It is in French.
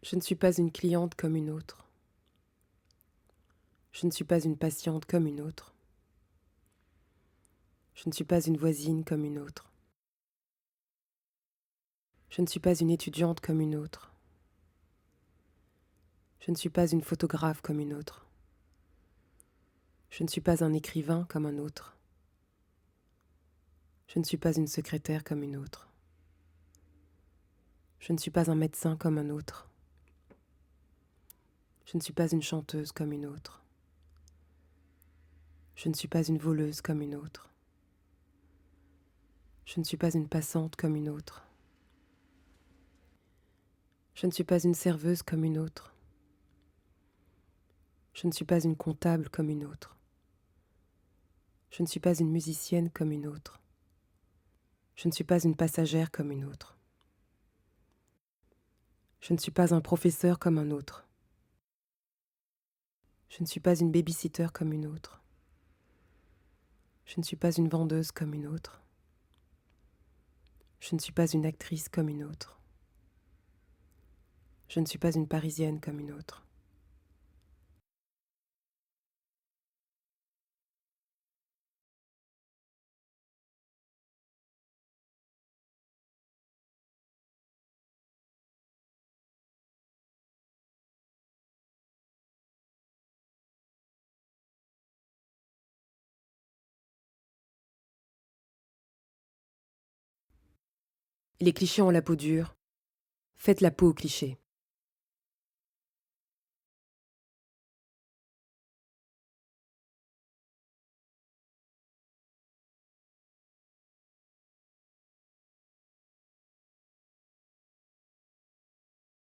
Je ne suis pas une cliente comme une autre. Je ne suis pas une patiente comme une autre. Je ne suis pas une voisine comme une autre. Je ne suis pas une étudiante comme une autre. Je ne suis pas une photographe comme une autre. Je ne suis pas un écrivain comme un autre. Je ne suis pas une secrétaire comme une autre. Je ne suis pas un médecin comme un autre. Je ne suis pas une chanteuse comme une autre. Je ne suis pas une voleuse comme une autre. Je ne suis pas une passante comme une autre. Je ne suis pas une serveuse comme une autre. Je ne suis pas une comptable comme une autre. Je ne suis pas une musicienne comme une autre. Je ne suis pas une passagère comme une autre. Je ne suis pas un professeur comme un autre. Je ne suis pas une baby-sitter comme une autre. Je ne suis pas une vendeuse comme une autre. Je ne suis pas une actrice comme une autre. Je ne suis pas une Parisienne comme une autre. Les clichés ont la peau dure. Faites la peau aux clichés.